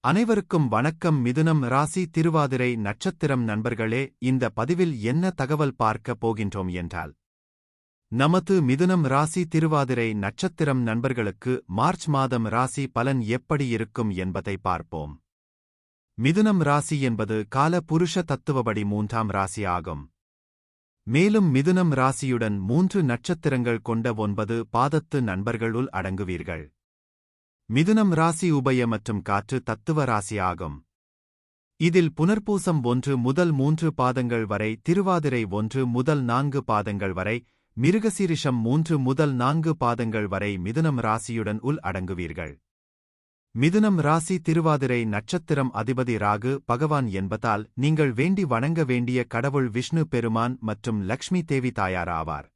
அனைவருக்கும் வணக்கம். மிதுனம் ராசி திருவாதிரை நட்சத்திரம் நண்பர்களே, இந்த பதிவில் என்ன தகவல் பார்க்க போகின்றோம் என்றால், நமது மிதுனம் ராசி திருவாதிரை நட்சத்திரம் நண்பர்களுக்கு மார்ச் மாதம் ராசி பலன் எப்படி இருக்கும் என்பதை பார்ப்போம். மிதுனம் ராசி என்பது கால புருஷ தத்துவப்படி 3ஆம் ராசி ஆகும். மேலும் மிதுனம் ராசியுடன் 3 நட்சத்திரங்கள் கொண்ட 9 பாதத்து நண்பர்களுள் அடங்குவீர்கள். மிதுனம் ராசி உபய மற்றும் காற்று தத்துவ ராசி ஆகும். இதில் புனர்பூசம் 1 முதல் 3 பாதங்கள் வரை, திருவாதிரை 1 முதல் 4 பாதங்கள் வரை, மிருகசீரிஷம் 3 முதல் 4 பாதங்கள் வரை மிதுனம் ராசியுடன் உள் அடங்குவீர்கள். மிதுனம் ராசி திருவாதிரை நட்சத்திரம் அதிபதி ராகு பகவான் என்பதால் நீங்கள் வேண்டி வணங்க வேண்டிய கடவுள் விஷ்ணு பெருமான் மற்றும் லக்ஷ்மி தேவி தாயார் ஆவார்.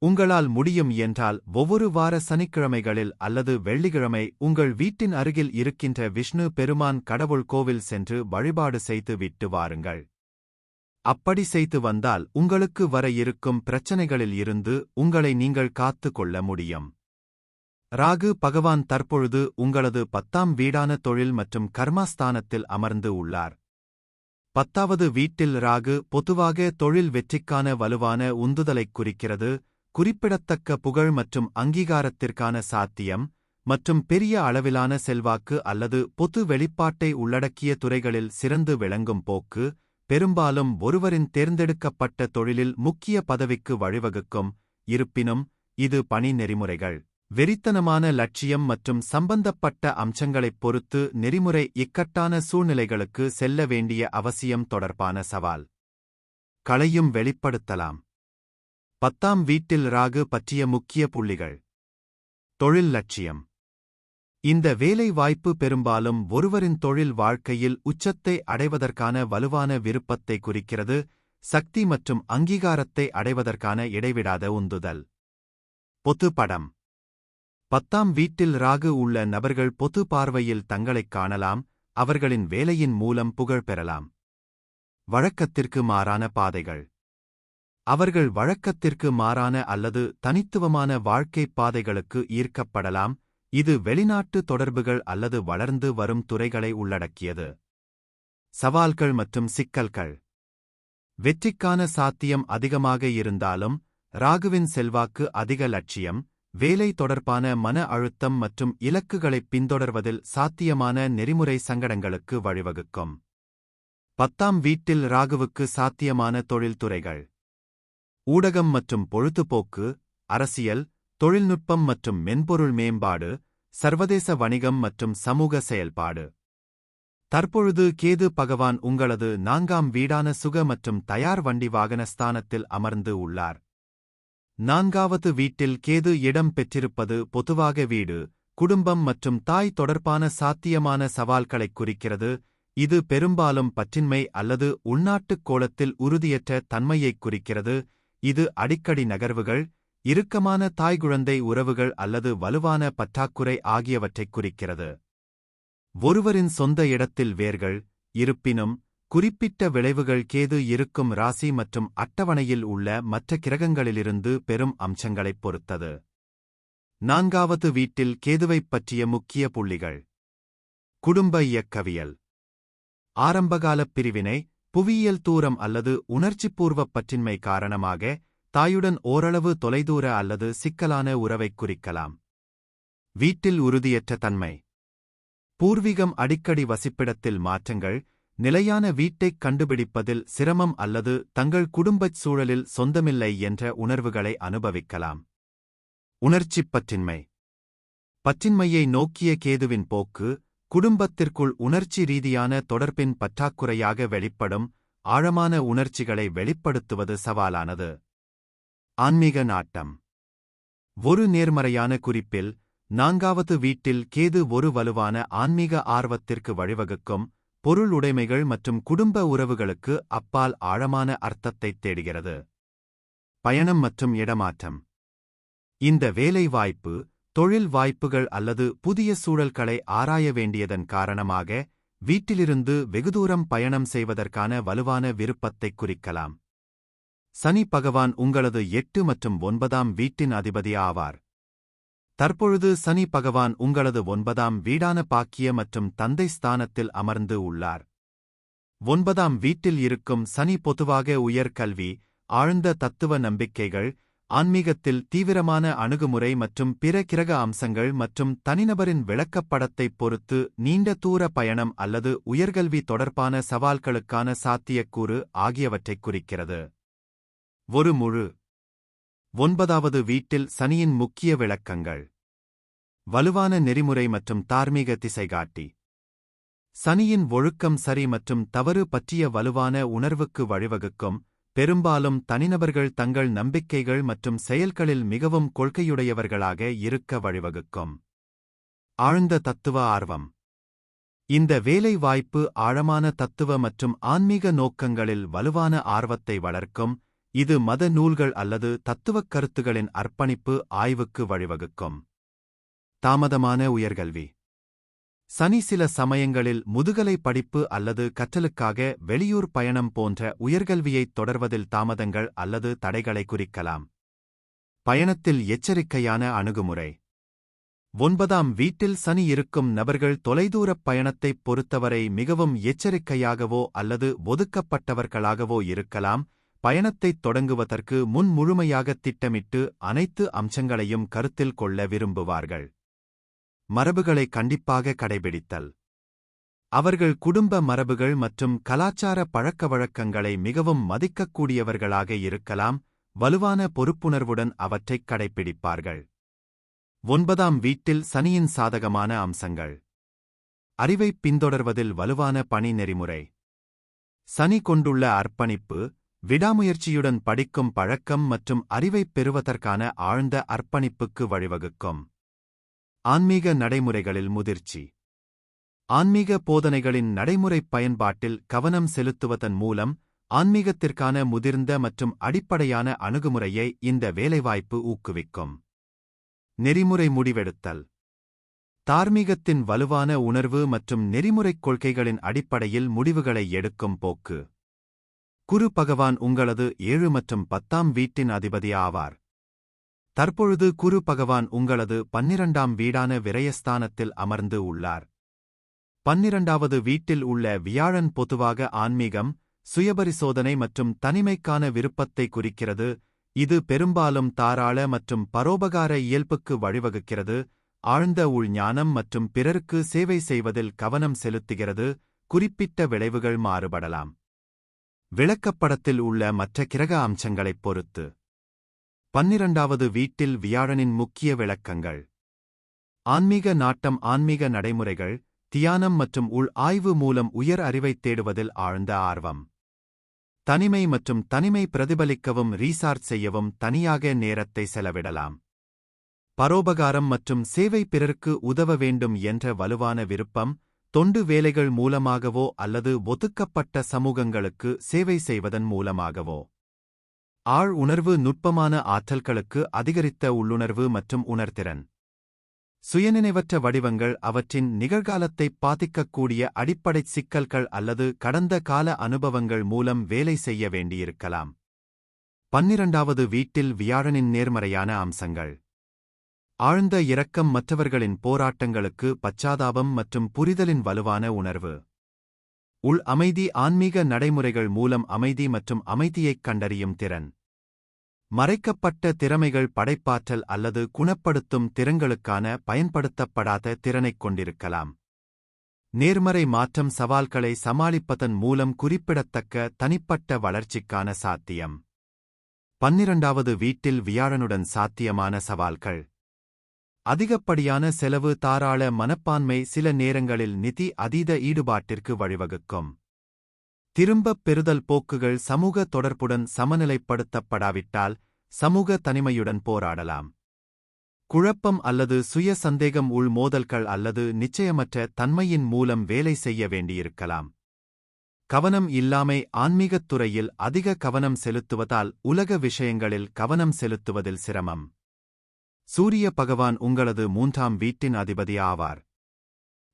உங்களால் முடியும் என்றால் ஒவ்வொரு வார சனிக்கிழமைகளில் அல்லது வெள்ளிக்கிழமை உங்கள் வீட்டின் அருகில் இருக்கின்ற விஷ்ணு பெருமான் கடவுள் கோவில் சென்று வழிபாடு செய்து விட்டு வாருங்கள். அப்படி செய்து வந்தால் உங்களுக்கு வர இருக்கும் பிரச்சனைகளில் இருந்து உங்களை நீங்கள் காத்து கொள்ள முடியும். ராகு பகவான் தற்பொழுது உங்களது 10ஆம் வீடான தொழில் மற்றும் கர்மஸ்தானத்தில் அமர்ந்து உள்ளார். 10வது வீட்டில் ராகு பொதுவாக தொழில் வெற்றிக்கான வலுவான உந்துதலைக் குறிக்கிறது. குறிப்பிடத்தக்க புகழ் மற்றும் அங்கீகாரத்திற்கான சாத்தியம் மற்றும் பெரிய அளவிலான செல்வாக்கு அல்லது பொது வெளிப்பாட்டை உள்ளடக்கிய துறைகளில் சிறந்து விளங்கும் போக்கு, பெரும்பாலும் ஒருவரின் தேர்ந்தெடுக்கப்பட்ட தொழிலில் முக்கிய பதவிக்கு வழிவகுக்கும். இருப்பினும் இது பணி நெறிமுறைகள், வெறித்தனமான லட்சியம் மற்றும் சம்பந்தப்பட்ட அம்சங்களைப் பொறுத்து நெறிமுறை இக்கட்டான சூழ்நிலைகளுக்கு செல்ல வேண்டிய அவசியம் தொடர்பான சவால் களையும் வெளிப்படுத்தலாம். 10ஆம் வீட்டில் ராகு பற்றிய முக்கிய புள்ளிகள். தொழில் லட்சியம். இந்த வேலை வாய்ப்பு பெரும்பாலும் ஒருவரின் தொழில் வாழ்க்கையில் உச்சத்தை அடைவதற்கான வலுவான விருப்பத்தை குறிக்கிறது. சக்தி மற்றும் அங்கீகாரத்தை அடைவதற்கான இடைவிடாத உந்துதல். பொது படம். 10ஆம் வீட்டில் ராகு உள்ள நபர்கள் பொது பார்வையில் தங்களைக் காணலாம். அவர்களின் வேலையின் மூலம் புகழ் பெறலாம். வழக்கத்திற்கு மாறான பாதைகள். அவர்கள் வழக்கத்திற்கு மாறான அல்லது தனித்துவமான வாழ்க்கைப் பாதைகளுக்கு ஈர்க்கப்படலாம். இது வெளிநாட்டு தொடர்புகள் அல்லது வளர்ந்து வரும் துறைகளை உள்ளடக்கியது. சவால்கள் மற்றும் சிக்கல்கள். வெற்றிக்கான சாத்தியம் அதிகமாக இருந்தாலும் ராகுவின் செல்வாக்கு அதிக லட்சியம், வேலை தொடர்பான மன அழுத்தம் மற்றும் இலக்குகளைப் பின்தொடர்வதில் சாத்தியமான நெறிமுறை சங்கடங்களுக்கு வழிவகுக்கும். 10ஆம் வீட்டில் ராகுவுக்கு சாத்தியமான தொழில்துறைகள். ஊடகம் மற்றும் பொழுதுபோக்கு, அரசியல், தொழில்நுட்பம் மற்றும் மென்பொருள் மேம்பாடு, சர்வதேச வணிகம் மற்றும் சமூக செயல்பாடு. தற்பொழுது கேது பகவான் உங்களது 4ஆம் வீடான சுக மற்றும் தயார் வண்டி வாகன ஸ்தானத்தில் அமர்ந்து உள்ளார். 4வது வீட்டில் கேது இடம் பெற்றிருப்பது பொதுவாக வீடு, குடும்பம் மற்றும் தாய் தொடர்பான சாத்தியமான சவால்களைக் குறிக்கிறது. இது பெரும்பாலும் பற்றின்மை அல்லது உள்நாட்டுக் கோளத்தில் உறுதியற்ற தன்மையைக் குறிக்கிறது. இது அடிக்கடி நகர்வுகள், இறுக்கமான தாய்குழந்தை உறவுகள் அல்லது வலுவான பற்றாக்குறை ஆகியவற்றைக் குறிக்கிறது. ஒருவரின் சொந்த இடத்தில் வேர்கள். இருப்பினும் குறிப்பிட்ட விளைவுகள் கேது இருக்கும் ராசி மற்றும் அட்டவணையில் உள்ள மற்ற கிரகங்களிலிருந்து பெரும் அம்சங்களைப் பொறுத்தது. 4வது வீட்டில் கேதுவைப் பற்றிய முக்கிய புள்ளிகள். குடும்ப இயக்கவியல். ஆரம்பகாலப் பிரிவினை, புவியியல் தூரம் அல்லது உணர்ச்சிப்பூர்வப் பற்றின்மை காரணமாக தாயுடன் ஓரளவு தொலைதூர அல்லது சிக்கலான உறவைக் குறிக்கலாம். வீட்டில் உறுதியற்ற தன்மை. பூர்வீகம் அடிக்கடி வசிப்பிடத்தில் மாற்றங்கள், நிலையான வீட்டைக் கண்டுபிடிப்பதில் சிரமம் அல்லது தங்கள் குடும்பச் சூழலில் சொந்தமில்லை என்ற உணர்வுகளை அனுபவிக்கலாம். உணர்ச்சிப் பற்றின்மை. பற்றின்மையை நோக்கிய கேதுவின் போக்கு, குடும்பத்திற்குள் உணர்ச்சி ரீதியான தொடர்பின் பற்றாக்குறையாக வெளிப்படும். ஆழமான உணர்ச்சிகளை வெளிப்படுத்துவது சவாலானது. ஆன்மீக நாட்டம். ஒரு நேர்மறையான குறிப்பில் 4வது வீட்டில் கேது ஒரு வலுவான ஆன்மீக ஆர்வத்திற்கு வழிவகுக்கும். பொருள் உடைமைகள் மற்றும் குடும்ப உறவுகளுக்கு அப்பால் ஆழமான அர்த்தத்தைத் தேடுகிறது. பயணம் மற்றும் இடமாற்றம். இந்த வேலை வாய்ப்பு, தொழில் வாய்ப்புகள் அல்லது புதிய சூழல்களை ஆராய வேண்டியதன் காரணமாக வீட்டிலிருந்து வெகுதூரம் பயணம் செய்வதற்கான வலுவான விருப்பத்தைக் குறிக்கலாம். சனி பகவான் உங்களது 8 மற்றும் 9ஆம் வீட்டின் அதிபதி ஆவார். தற்பொழுது சனி பகவான் உங்களது 9ஆம் வீடான பாக்கிய மற்றும் தந்தை ஸ்தானத்தில் அமர்ந்து உள்ளார். 9ஆம் வீட்டில் இருக்கும் சனி பொதுவாக உயர்கல்வி, ஆழ்ந்த தத்துவ நம்பிக்கைகள், ஆன்மீகத்தில் தீவிரமான அணுகுமுறை மற்றும் பிற கிரக அம்சங்கள் மற்றும் தனிநபரின் விளக்கப்படத்தைப் பொறுத்து நீண்ட தூர பயணம் அல்லது உயர்கல்வி தொடர்பான சவால்களுக்கான சாத்தியக்கூறு ஆகியவற்றைக் குறிக்கிறது. ஒரு முழு 9வது வீட்டில் சனியின் முக்கிய விளக்கங்கள். வலுவான நெறிமுறை மற்றும் தார்மீக திசைகாட்டி. சனியின் ஒழுக்கம் சரி மற்றும் தவறு பற்றிய வலுவான உணர்வுக்கு வழிவகுக்கும், பெரும்பாலும் தனிநபர்கள் தங்கள் நம்பிக்கைகள் மற்றும் செயல்களில் மிகவும் கொள்கையுடையவர்களாக இருக்க வழிவகுக்கும். ஆழ்ந்த தத்துவ ஆர்வம். இந்த வேலை வாய்ப்பு ஆழமான தத்துவ மற்றும் ஆன்மீக நோக்கங்களில் வலுவான ஆர்வத்தை வளர்க்கும், இது மத நூல்கள் அல்லது தத்துவக் கருத்துகளின் அர்ப்பணிப்பு ஆய்வுக்கு வழிவகுக்கும். தாமதமான உயர்கல்வி. சனி சில சமயங்களில் முதுகலை படிப்பு அல்லது கற்றலுக்காக வெளியூர் பயணம் போன்ற உயர்கல்வியைத் தொடர்வதில் தாமதங்கள் அல்லது தடைகளை குறிக்கலாம். பயணத்தில் எச்சரிக்கையான அணுகுமுறை. 9ஆம் வீட்டில் சனி இருக்கும் நபர்கள் தொலைதூரப் பயணத்தைப் பொறுத்தவரை மிகவும் எச்சரிக்கையாகவோ அல்லது ஒதுக்கப்பட்டவர்களாகவோ இருக்கலாம். பயணத்தைத் தொடங்குவதற்கு முன் முழுமையாகத் திட்டமிட்டு அனைத்து அம்சங்களையும் கருத்தில் கொள்ள விரும்புவார்கள். மரபுகளை கண்டிப்பாக கடைபிடித்தல். அவர்கள் குடும்ப மரபுகள் மற்றும் கலாச்சார பழக்கவழக்கங்களை மிகவும் மதிக்கக்கூடியவர்களாக இருக்கலாம், வலுவான பொறுப்புணர்வுடன் அவற்றைக் கடைப்பிடிப்பார்கள். 9ஆம் வீட்டில் சனியின் சாதகமான அம்சங்கள். அறிவைப் பின்தொடர்வதில் வலுவான பணி நெறிமுறை. சனி கொண்டுள்ள அர்ப்பணிப்பு, விடாமுயற்சியுடன் படிக்கும் பழக்கம் மற்றும் அறிவைப் பெறுவதற்கான ஆழ்ந்த அர்ப்பணிப்புக்கு வழிவகுக்கும். ஆன்மீக நடைமுறைகளில் முதிர்ச்சி. ஆன்மீக போதனைகளின் நடைமுறைப் பயன்பாட்டில் கவனம் செலுத்துவதன் மூலம் ஆன்மீகத்திற்கான முதிர்ந்த மற்றும் அடிப்படையான அணுகுமுறையை இந்த வேலைவாய்ப்பு ஊக்குவிக்கும். நெறிமுறை முடிவெடுத்தல். தார்மீகத்தின் வலுவான உணர்வு மற்றும் நெறிமுறைக் கொள்கைகளின் அடிப்படையில் முடிவுகளை எடுக்கும் போக்கு. குரு பகவான் உங்களது 7 மற்றும் 10ஆம் வீட்டின் அதிபதி ஆவார். தற்பொழுது குரு பகவான் உங்களது 12ஆம் வீடான விரயஸ்தானத்தில் அமர்ந்து உள்ளார். 12வது வீட்டில் உள்ள வியாழன் பொதுவாக ஆன்மீகம், சுயபரிசோதனை மற்றும் தனிமைக்கான விருப்பத்தை குறிக்கிறது. இது பெரும்பாலும் தாராள மற்றும் பரோபகார இயல்புக்கு வழிவகுக்கிறது, ஆழ்ந்த உள்ஞானம் மற்றும் பிறருக்கு சேவை செய்வதில் கவனம் செலுத்துகிறது. குறிப்பிட்ட விளைவுகள் மாறுபடலாம். விளக்கப்படத்தில் உள்ள மற்ற கிரக அம்சங்களைப் பொறுத்து. 12வது வீட்டில் வியாழனின் முக்கிய விளக்கங்கள். ஆன்மீக நாட்டம். ஆன்மீக நடைமுறைகள், தியானம் மற்றும் உள் ஆய்வு மூலம் உயர் அறிவைத் தேடுவதில் ஆழ்ந்த ஆர்வம். தனிமை மற்றும் தனிமை பிரதிபலிக்கவும் ரீசார்ஜ் செய்யவும் தனியாக நேரத்தை செலவிடலாம். பரோபகாரம் மற்றும் சேவை. பிறருக்கு உதவ வேண்டும் என்ற வலுவான விருப்பம், தொண்டு வேலைகள் மூலமாகவோ அல்லது ஒதுக்கப்பட்ட சமூகங்களுக்கு சேவை செய்வதன் மூலமாகவோ. ஆழ் உணர்வு. நுட்பமான ஆற்றல்களுக்கு அதிகரித்த உள்ளுணர்வு மற்றும் உணர்திறன். சுயநினைவற்ற வடிவங்கள் அவற்றின் நிகழ்காலத்தைப் பாதிக்கக்கூடிய அடிப்படைச் சிக்கல்கள் அல்லது கடந்த கால அனுபவங்கள் மூலம் வேலை செய்ய வேண்டியிருக்கலாம். 12வது வீட்டில் வியாழனின் நேர்மறையான அம்சங்கள். ஆழ்ந்த இரக்கம். மற்றவர்களின் போராட்டங்களுக்கு பச்சாதாபம் மற்றும் புரிதலின் வலுவான உணர்வு. உள் அமைதி. ஆன்மீக நடைமுறைகள் மூலம் அமைதி மற்றும் அமைதியைக் கண்டறியும் திறன். மறைக்கப்பட்ட திறமைகள். படைப்பாற்றல் அல்லது குணப்படுத்தும் திறன்களுக்கான பயன்படுத்தப்படாத திறனைக் கொண்டிருக்கலாம். நேர்மறை மாற்றம். சவால்களை சமாளிப்பதன் மூலம் குறிப்பிடத்தக்க தனிப்பட்ட வளர்ச்சிக்கான சாத்தியம். 12வது வீட்டில் வியாழனுடன் சாத்தியமான சவால்கள். அதிகப்படியான செலவு. தாராள மனப்பான்மை. சில நேரங்களில் நிதி அதீத ஈடுபாட்டிற்கு வழிவகுக்கும். திரும்பப் பெறுதல் போக்குகள். சமூக தொடர்புடன் சமநிலைப்படுத்தப்படாவிட்டால் சமூக தனிமையுடன் போராடலாம். குழப்பம் அல்லது சுய சந்தேகம். உள் மோதல்கள் அல்லது நிச்சயமற்ற தன்மையின் மூலம் வேலை செய்ய வேண்டியிருக்கலாம். கவனம் இல்லாமை. ஆன்மீகத் துறையில் அதிக கவனம் செலுத்துவதால் உலக விஷயங்களில் கவனம் செலுத்துவதில் சிரமம். சூரிய பகவான் உங்களது 3ஆம் வீட்டின் அதிபதி ஆவார்.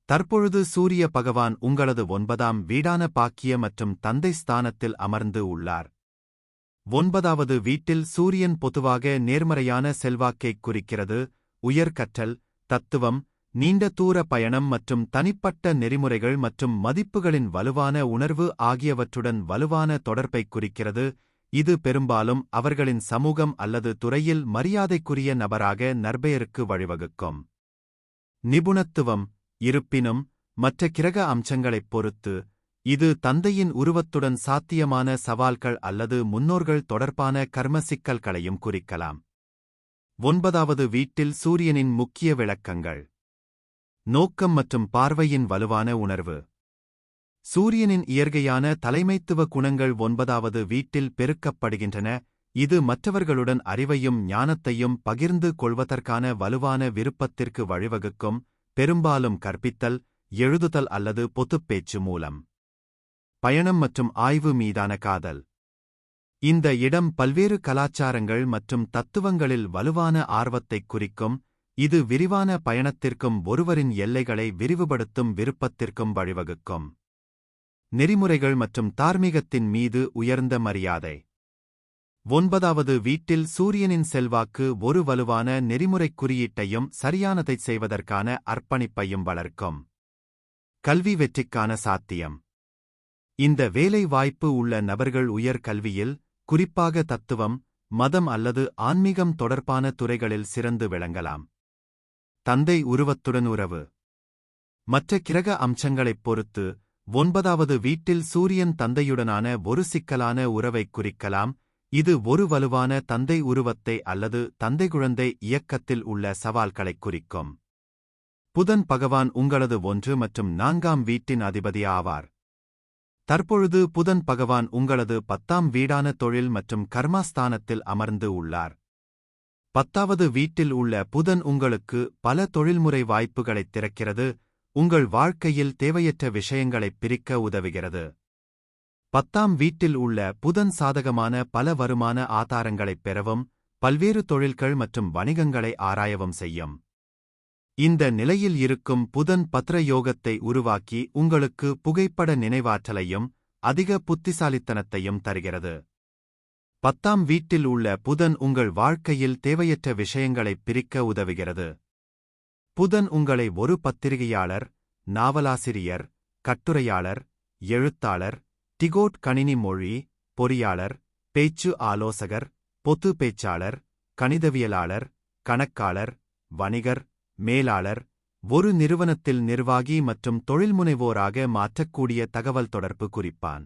தற்பொழுது சூரிய பகவான் உங்களது 9ஆம் வீடான பாக்கிய மற்றும் தந்தை ஸ்தானத்தில் அமர்ந்து உள்ளார். 9வது வீட்டில் சூரியன் பொதுவாக நேர்மறையான செல்வாக்கைக் குறிக்கிறது, உயர்கற்றல், தத்துவம், நீண்ட தூர பயணம் மற்றும் தனிப்பட்ட நெறிமுறைகள் மற்றும் மதிப்புகளின் வலுவான உணர்வு ஆகியவற்றுடன் வலுவான தொடர்பைக் குறிக்கிறது. இது பெரும்பாலும் அவர்களின் சமூகம் அல்லது துறையில் மரியாதைக்குரிய நபராக நற்பெயருக்கு வழிவகுக்கும். நிபுணத்துவம், இருப்பினும், மற்ற கிரக அம்சங்களைப் பொறுத்து, இது தந்தையின் உருவத்துடன் சாத்தியமான சவால்கள் அல்லது முன்னோர்கள் தொடர்பான கர்ம சிக்கல்களையும் குறிக்கலாம். 9வது வீட்டில் சூரியனின் முக்கிய விளக்கங்கள். நோக்கம் மற்றும் பார்வையின் வலுவான உணர்வு. சூரியனின் இயற்கையான தலைமைத்துவ குணங்கள் 9வது வீட்டில் பெருக்கப்படுகின்றன, இது மற்றவர்களுடன் அறிவையும் ஞானத்தையும் பகிர்ந்து கொள்வதற்கான வலுவான விருப்பத்திற்கு வழிவகுக்கும், பெரும்பாலும் கற்பித்தல், எழுதுதல் அல்லது பொதுப்பேச்சு மூலம். பயணம் மற்றும் ஆய்வு மீதான காதல். இந்த இடம் பல்வேறு கலாச்சாரங்கள் மற்றும் தத்துவங்களில் வலுவான ஆர்வத்தைக் குறிக்கும், இது விரிவான பயணத்திற்கும் ஒருவரின் எல்லைகளை விரிவுபடுத்தும் விருப்பத்திற்கும் வழிவகுக்கும். நெறிமுறைகள் மற்றும் தார்மீகத்தின் மீது உயர்ந்த மரியாதை. 9வது வீட்டில் சூரியனின் செல்வாக்கு ஒரு வலுவான நெறிமுறைக் குறியீட்டையும் சரியானதைச் செய்வதற்கான அர்ப்பணிப்பையும் வளர்க்கும். கல்வி வெற்றிக்கான சாத்தியம். இந்த வேலை வாய்ப்பு உள்ள நபர்கள் உயர் கல்வியில், குறிப்பாக தத்துவம், மதம் அல்லது ஆன்மீகம் தொடர்பான துறைகளில் சிறந்து விளங்கலாம். தந்தை உருவத்துடன் உறவு. மற்ற கிரக அம்சங்களைப் பொறுத்து, 9வது வீட்டில் சூரியன் தந்தையுடனான ஒரு சிக்கலான உறவைக் குறிக்கலாம், இது ஒரு வலுவான தந்தை உருவத்தை அல்லது தந்தை-குழந்தை இயக்கத்தில் உள்ள சவால்களைக் குறிக்கும். புதன் பகவான் உங்களது 1 மற்றும் 4ஆம் வீட்டின் அதிபதி ஆவார். தற்பொழுது புதன் பகவான் உங்களது 10ஆம் வீடான தொழில் மற்றும் கர்மாஸ்தானத்தில் அமர்ந்து உள்ளார். 10வது வீட்டில் உள்ள புதன் உங்களுக்கு பல தொழில்முறை வாய்ப்புகளைத் திறக்கிறது, உங்கள் வாழ்க்கையில் தேவையற்ற விஷயங்களைப் பிரிக்க உதவுகிறது. 10ஆம் வீட்டில் உள்ள புதன் சாதகமான பல வருமான ஆதாரங்களைப் பெறவும், பல்வேறு தொழில்கள் மற்றும் வணிகங்களை ஆராயவும் செய்யும். இந்த நிலையில் இருக்கும் புதன் பத்ர யோகத்தை உருவாக்கி உங்களுக்கு புகைப்பட நினைவாற்றலையும் அதிக புத்திசாலித்தனத்தையும் தருகிறது. 10ஆம் வீட்டில் உள்ள புதன் உங்கள் வாழ்க்கையில் தேவையற்ற விஷயங்களைப் பிரிக்க உதவுகிறது. புதன் உங்களை ஒரு பத்திரிகையாளர், நாவலாசிரியர், கட்டுரையாளர், எழுத்தாளர், டிகோட் கணினி மொழி பொறியாளர், பேச்சு ஆலோசகர், பொது பேச்சாளர், கணிதவியலாளர், கணக்காளர், வணிகர், மேலாளர், ஒரு நிறுவனத்தில் நிர்வாகி மற்றும் தொழில்முனைவோராக மாற்றக்கூடிய தகவல் தொடர்பு குறிப்பான்.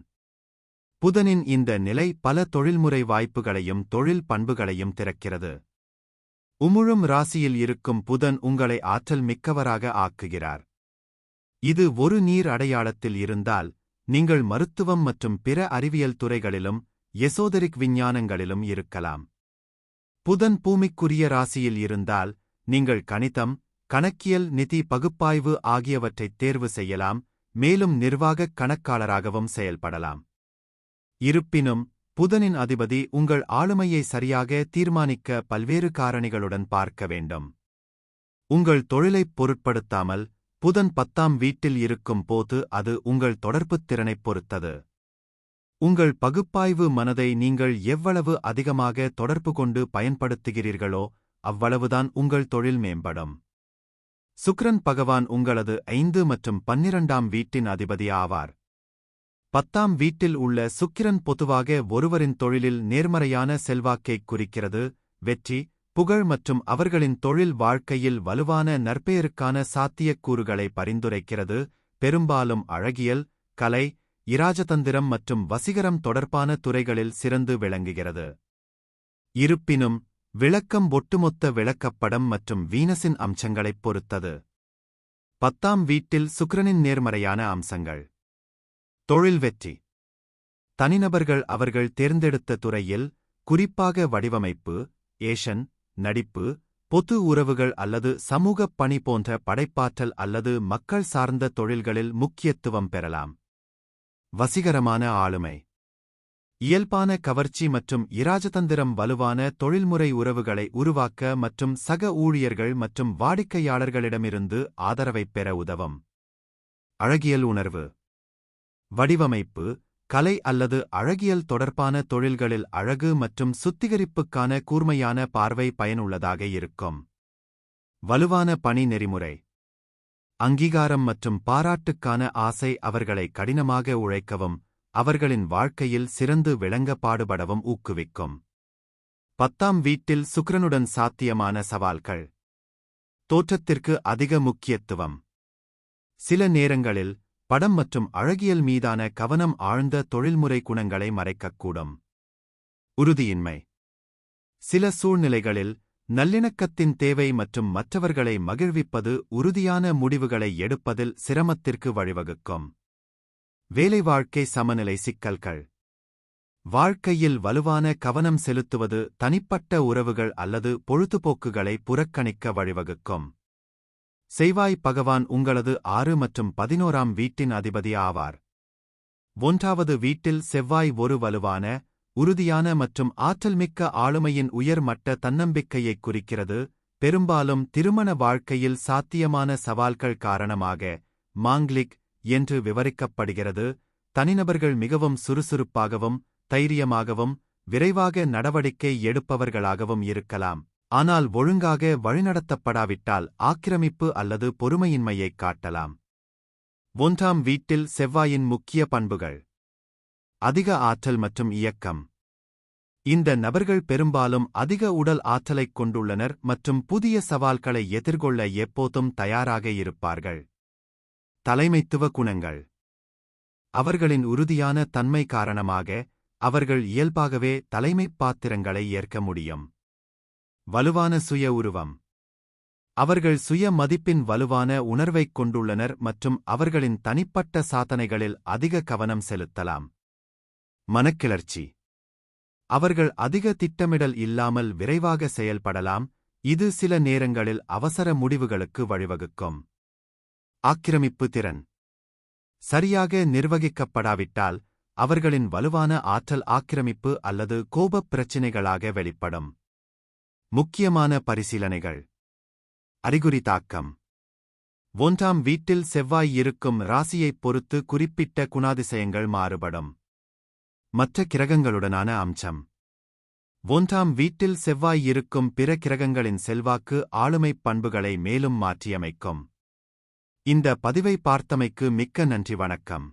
புதனின் இந்த நிலை பல தொழில்முறை வாய்ப்புகளையும் தொழில் பண்புகளையும் திறக்கிறது. உமிழும் ராசியில் இருக்கும் புதன் உங்களை ஆற்றல் மிக்கவராக ஆக்குகிறார். இது ஒரு நீர் அடையாளத்தில் இருந்தால், நீங்கள் மருத்துவம் மற்றும் பிற அறிவியல் துறைகளிலும் எசோதரிக் விஞ்ஞானங்களிலும் இருக்கலாம். புதன் பூமிக்குரிய ராசியில் இருந்தால், நீங்கள் கணிதம், கணக்கியல், நிதி பகுப்பாய்வு ஆகியவற்றைத் தேர்வு செய்யலாம், மேலும் நிர்வாகக் கணக்காளராகவும் செயல்படலாம். இருப்பினும், புதனின் அதிபதி உங்கள் ஆளுமையை சரியாக தீர்மானிக்க பல்வேறு காரணிகளுடன் பார்க்க வேண்டும். உங்கள் தொழிலைப் பொருட்படுத்தாமல், புதன் 10ஆம் வீட்டில் இருக்கும் போது அது உங்கள் தொடர்புத் திறனைப் பொறுத்தது. உங்கள் பகுப்பாய்வு மனதை நீங்கள் எவ்வளவு அதிகமாக தொடர்பு கொண்டு பயன்படுத்துகிறீர்களோ, அவ்வளவுதான் உங்கள் தொழில் மேம்படும். சுக்கிரன் பகவான் உங்களது 5 மற்றும் 12ஆம் வீட்டின் அதிபதி ஆவார். 10ஆம் வீட்டில் உள்ள சுக்கிரன் பொதுவாக ஒருவரின் தொழிலில் நேர்மறையான செல்வாக்கைக் குறிக்கிறது, வெற்றி, புகழ் மற்றும் அவர்களின் தொழில் வாழ்க்கையில் வலுவான நற்பெயருக்கான சாத்தியக்கூறுகளை பரிந்துரைக்கிறது, பெரும்பாலும் அழகியல், கலை, இராஜதந்திரம் மற்றும் வசீகரம் தொடர்பான துறைகளில் சிறந்து விளங்குகிறது. இருப்பினும், விளக்கம் ஒட்டுமொத்த விளக்கப்படம் மற்றும் வீனஸின் அம்சங்களைப் பொறுத்தது. 10ஆம் வீட்டில் சுக்கிரனின் நேர்மறையான அம்சங்கள். தொழில் வெற்றி. தனிநபர்கள் அவர்கள் தேர்ந்தெடுத்த துறையில், குறிப்பாக வடிவமைப்பு, ஏஷன், நடிப்பு, பொது உறவுகள் அல்லது சமூகப் பணி போன்ற படைப்பாற்றல் அல்லது மக்கள் சார்ந்த தொழில்களில் முக்கியத்துவம் பெறலாம். வசீகரமான ஆளுமை. இயல்பான கவர்ச்சி மற்றும் இராஜதந்திரம் வலுவான தொழில்முறை உறவுகளை உருவாக்க மற்றும் சக ஊழியர்கள் மற்றும் வாடிக்கையாளர்களிடமிருந்து ஆதரவைப் பெற உதவும். அழகியல் உணர்வு. வடிவமைப்பு, கலை அல்லது அழகியல் தொடர்பான தொழில்களில் அழகு மற்றும் சுத்திகரிப்புக்கான கூர்மையான பார்வை பயனுள்ளதாக இருக்கும். வலுவான பணி நெறிமுறை. அங்கீகாரம் மற்றும் பாராட்டுக்கான ஆசை அவர்களை கடினமாக உழைக்கவும் அவர்களின் வாழ்க்கையில் சிறந்து விளங்க பாடுபடவும் ஊக்குவிக்கும். 10ஆம் வீட்டில் சுக்கிரனுடன் சாத்தியமான சவால்கள். தோற்றத்திற்கு அதிக முக்கியத்துவம். சில நேரங்களில் படம் மற்றும் அழகியல் மீதான கவனம் ஆழ்ந்த தொழில்முறை குணங்களை மறைக்கக்கூடும். உறுதியின்மை. சில சூழ்நிலைகளில் நல்லிணக்கத்தின் தேவை மற்றும் மற்றவர்களை மகிழ்விப்பது உறுதியான முடிவுகளை எடுப்பதில் சிரமத்திற்கு வழிவகுக்கும். வேலை வாழ்க்கை சமநிலை சிக்கல்கள். வாழ்க்கையில் வலுவான கவனம் செலுத்துவது தனிப்பட்ட உறவுகள் அல்லது பொழுதுபோக்குகளை புறக்கணிக்க வழிவகுக்கும். செவ்வாய் பகவான் உங்களது 6 மற்றும் 11ஆம் வீட்டின் அதிபதி ஆவார். 1வது வீட்டில் செவ்வாய் ஒரு வலுவான, உறுதியான மற்றும் ஆற்றல்மிக்க ஆளுமையின் உயர்மட்ட தன்னம்பிக்கையைக் குறிக்கிறது, பெரும்பாலும் திருமண வாழ்க்கையில் சாத்தியமான சவால்கள் காரணமாக. மாங்கிலிக் என்று விவரிக்கப்படுகிறது, தனிநபர்கள் மிகவும் சுறுசுறுப்பாகவும் தைரியமாகவும் விரைவாக நடவடிக்கை எடுப்பவர்களாகவும் இருக்கலாம், ஆனால் ஒழுங்காக வழிநடத்தப்படாவிட்டால் ஆக்கிரமிப்பு அல்லது பொறுமையின்மையைக் காட்டலாம். 1ஆம் வீட்டில் செவ்வாயின் முக்கிய பண்புகள். அதிக ஆற்றல் மற்றும் இயக்கம். இந்த நபர்கள் பெரும்பாலும் அதிக உடல் ஆற்றலைக் கொண்டுள்ளனர் மற்றும் புதிய சவால்களை எதிர்கொள்ள எப்போதும் தயாராக இருப்பார்கள். தலைமைத்துவ குணங்கள். அவர்களின் உறுதியான தன்மை காரணமாக அவர்கள் இயல்பாகவே தலைமைப் பாத்திரங்களை ஏற்க முடியும். வலுவான சுய உருவம். அவர்கள் சுய மதிப்பின் வலுவான உணர்வைக் கொண்டுள்ளனர் மற்றும் அவர்களின் தனிப்பட்ட சாதனைகளில் அதிக கவனம் செலுத்தலாம். மனக்கிளர்ச்சி. அவர்கள் அதிக திட்டமிடல் இல்லாமல் விரைவாக செயல்படலாம், இது சில நேரங்களில் அவசர முடிவுகளுக்கு வழிவகுக்கும். ஆக்கிரமிப்பு திறன். சரியாக நிர்வகிக்கப்படாவிட்டால் அவர்களின் வலுவான ஆற்றல் ஆக்கிரமிப்பு அல்லது கோபப் பிரச்சினைகளாக வெளிப்படும். முக்கியமான பரிசீலனைகள். அறிகுறி தாக்கம். 1ஆம் வீட்டில் செவ்வாய் இருக்கும் ராசியைப் பொறுத்து குறிப்பிட்ட குணாதிசயங்கள் மாறுபடும். மற்ற கிரகங்களுடனான அம்சம். 1ஆம் வீட்டில் செவ்வாய் இருக்கும் பிற கிரகங்களின் செல்வாக்கு ஆளுமைப் பண்புகளை மேலும் மாற்றியமைக்கும். இந்த பதிவை பார்த்தமைக்கு மிக்க நன்றி. வணக்கம்.